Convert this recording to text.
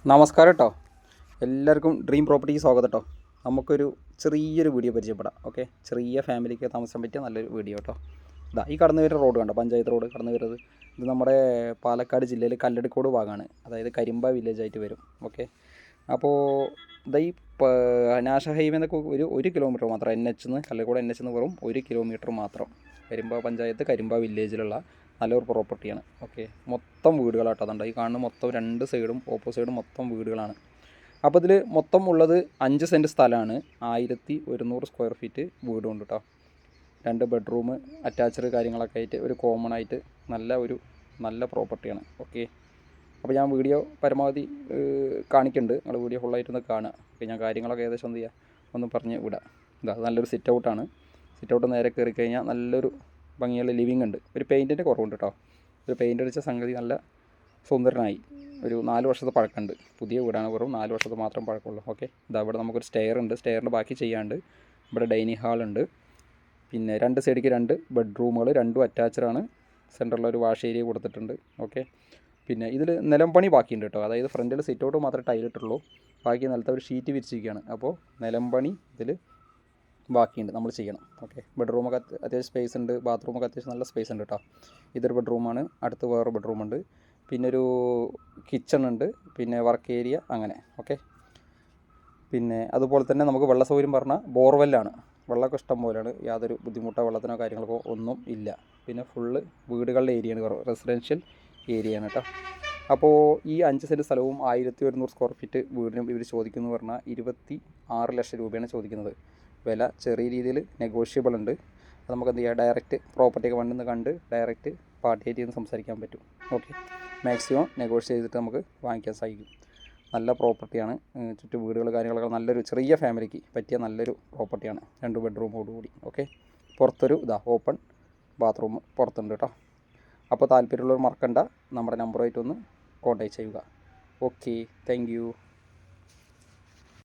നമസ്കാരം കേട്ടോ. എല്ലാവർക്കും ഡ്രീം പ്രോപ്പർട്ടിക്ക് സ്വാഗതം കേട്ടോ. നമുക്കൊരു ചെറിയൊരു വീഡിയോ പരിചയപ്പെടാം. ഓക്കെ, ചെറിയ ഫാമിലിക്ക് താമസം പറ്റിയ നല്ലൊരു വീഡിയോ കേട്ടോ. ഈ കടന്നു വരുന്ന റോഡ് കണ്ടോ, പഞ്ചായത്ത് റോഡ് കടന്നു വരുന്നത്. ഇത് നമ്മുടെ പാലക്കാട് ജില്ലയിൽ കല്ലടിക്കോട് ഭാഗമാണ്, അതായത് കരിമ്പ വില്ലേജ് ആയിട്ട് വരും. ഓക്കെ, അപ്പോൾ ഈ നാഷണൽ ഹൈവേ എന്നൊക്കെ ഒരു കിലോമീറ്റർ മാത്രം, NH നിന്ന് കല്ലടിക്കോട് NH നിന്ന് വെറും 1 കിലോമീറ്റർ മാത്രം കരിമ്പ പഞ്ചായത്ത് കരിമ്പ വില്ലേജിലുള്ള നല്ലൊരു പ്രോപ്പർട്ടിയാണ്. ഓക്കെ, മൊത്തം വീടുകളാട്ടോ. അതുകൊണ്ട് ഈ കാണുന്ന മൊത്തം 2 സൈഡും ഓപ്പോസിറ്റും മൊത്തം വീടുകളാണ്. അപ്പോൾ ഇതിൽ മൊത്തം ഉള്ളത് 5 സെൻറ്റ് സ്ഥലമാണ്. 1100 സ്ക്വയർ ഫീറ്റ് വീടുണ്ട് കേട്ടോ. 2 ബെഡ്റൂം അറ്റാച്ച്ഡ് കാര്യങ്ങളൊക്കെ ആയിട്ട് ഒരു കോമൺ ആയിട്ട് നല്ല പ്രോപ്പർട്ടിയാണ്. ഓക്കെ, അപ്പോൾ ഞാൻ വീഡിയോ പരമാവധി കാണിക്കുന്നുണ്ട്. നിങ്ങൾ വീഡിയോ ഫുള്ളായിട്ടൊന്ന് കാണുക. ഓക്കെ, ഞാൻ കാര്യങ്ങളൊക്കെ ഏകദേശം എന്ത് ചെയ്യുക ഒന്ന് പറഞ്ഞ് വിടാം. നല്ലൊരു സിറ്റ് ഔട്ടാണ്. സിറ്റ് ഔട്ട് നേരെ കയറി കഴിഞ്ഞാൽ നല്ലൊരു ഭംഗിയുള്ള ലിവിങ് ഉണ്ട്. ഒരു പെയിൻറ്റിൻ്റെ കുറവുണ്ട് കേട്ടോ. ഒരു പെയിൻ്റ് അടിച്ച സംഗതി നല്ല സുന്ദരനായി. ഒരു 4 വർഷത്തെ പഴക്കമുണ്ട്. പുതിയ വീടാണ്, വെറും 4 വർഷത്തെ മാത്രം പഴക്കമുള്ളൂ. ഓക്കെ, ഇവിടെ നമുക്കൊരു സ്റ്റെയർ ഉണ്ട്. സ്റ്റെയറിൻ്റെ ബാക്കി ചെയ്യാണ്ട് ഇവിടെ ഡൈനിങ് ഹാളുണ്ട്. പിന്നെ 2 സൈഡിലേക്ക് 2 ബെഡ്റൂമുകൾ, 2 അറ്റാച്ച്ഡാണ്. സെൻറ്ററിലൊരു വാഷ് ഏരിയ കൊടുത്തിട്ടുണ്ട്. ഓക്കെ, പിന്നെ ഇതിൽ നിലം പണി ബാക്കിയുണ്ട് കേട്ടോ. അതായത് ഫ്രണ്ടിൽ സിറ്റ് ഔട്ട് മാത്രമേ ടൈലിട്ടുള്ളൂ, ബാക്കി നിലത്ത് ഒരു ഷീറ്റ് വിരിച്ചിരിക്കുകയാണ്. അപ്പോൾ നിലം പണി ഇതിൽ ബാക്കിയുണ്ട്, നമ്മൾ ചെയ്യണം. ഓക്കെ, ബെഡ്റൂമൊക്കെ അത്യാവശ്യം സ്പേസ് ഉണ്ട്. ബാത്റൂമൊക്കെ അത്യാവശ്യം നല്ല സ്പേസ് ഉണ്ട് കേട്ടോ. ഇതൊരു ബെഡ്റൂമാണ്, അടുത്ത് വേറെ ബെഡ്റൂമുണ്ട്, പിന്നെ ഒരു കിച്ചൺ ഉണ്ട്, പിന്നെ വർക്ക് ഏരിയ അങ്ങനെ. ഓക്കെ, പിന്നെ അതുപോലെ തന്നെ നമുക്ക് വെള്ള സൗകര്യം പറഞ്ഞാൽ ബോർവെല്ലാണ്. വെള്ളമൊക്കെ ഇഷ്ടം പോലെയാണ്, യാതൊരു ബുദ്ധിമുട്ടോ വെള്ളത്തിനോ കാര്യങ്ങൾക്കോ ഒന്നും ഇല്ല. പിന്നെ ഫുള്ള് വീടുകളുടെ ഏരിയയാണ്, റെസിഡൻഷ്യൽ ഏരിയയാണ് കേട്ടോ. അപ്പോൾ ഈ 5 സെൻറ്റ് സ്ഥലവും 1100 സ്ക്വയർ ഫീറ്റ് വീടിനും ഇവർ ചോദിക്കുന്നു പറഞ്ഞാൽ 26 ലക്ഷം രൂപയാണ് ചോദിക്കുന്നത്. വില ചെറിയ രീതിയിൽ നെഗോഷ്യബിൾ ഉണ്ട്. അത് നമുക്ക് എന്ത് ചെയ്യാം, ഡയറക്റ്റ് പ്രോപ്പർട്ടിയൊക്കെ വണ്ടിന്ന് കണ്ട് ഡയറക്റ്റ് പാർട്ടിയായിട്ട് ഇരുന്ന് സംസാരിക്കാൻ പറ്റും. ഓക്കെ, മാക്സിമം നെഗോഷിയേറ്റ് ചെയ്തിട്ട് നമുക്ക് വാങ്ങിക്കാൻ സാധിക്കും. നല്ല പ്രോപ്പർട്ടിയാണ്. ചുറ്റും വീടുകൾ കാര്യങ്ങളൊക്കെ നല്ലൊരു ചെറിയ ഫാമിലിക്ക് പറ്റിയ നല്ലൊരു പ്രോപ്പർട്ടിയാണ്. 2 ബെഡ്റൂമോടുകൂടി. ഓക്കെ, പുറത്തൊരു ഓപ്പൺ ബാത്റൂം പുറത്തുണ്ട് കേട്ടോ. അപ്പോൾ താല്പര്യമുള്ളവർ മറക്കണ്ട, നമ്മുടെ നമ്പറുമായിട്ടൊന്ന് കോൺടാക്ട് ചെയ്യുക. Okay, thank you.